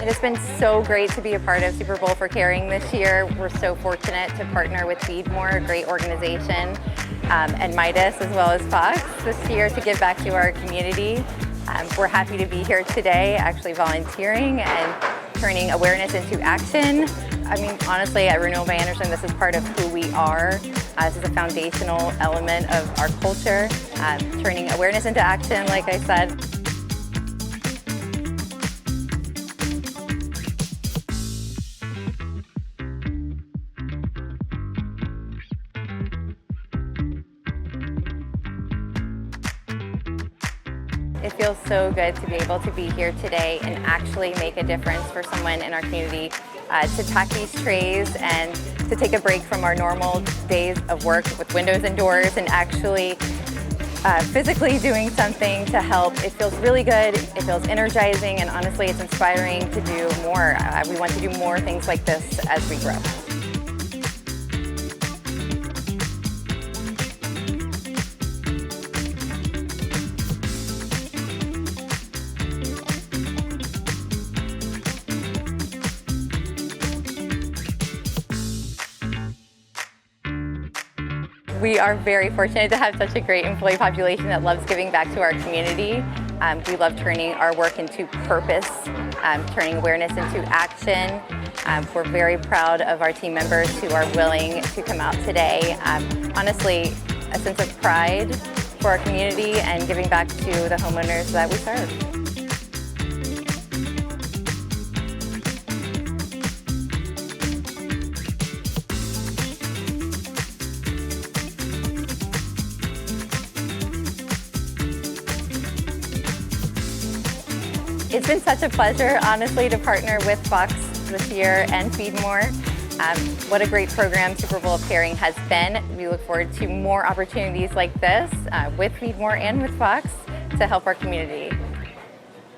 It has been so great to be a part of Super Bowl for Caring this year. We're so fortunate to partner with Feed More, a great organization, and Midas as well as Fox this year to give back to our community. We're happy to be here today, actually volunteering and turning awareness into action. I mean, honestly, at Renewal by Andersen, this is part of who we are. This is a foundational element of our culture, turning awareness into action, like I said. It feels so good to be able to be here today and actually make a difference for someone in our community, to pack these trays and to take a break from our normal days of work with windows and doors and actually physically doing something to help. It feels really good, it feels energizing, and honestly it's inspiring to do more. We want to do more things like this as we grow. We are very fortunate to have such a great employee population that loves giving back to our community. We love turning our work into purpose, turning awareness into action. We're very proud of our team members who are willing to come out today. Honestly, a sense of pride for our community and giving back to the homeowners that we serve. It's been such a pleasure, honestly, to partner with Fox this year and Feed More. What a great program Super Bowl of Caring has been. We look forward to more opportunities like this with Feed More and with Fox to help our community.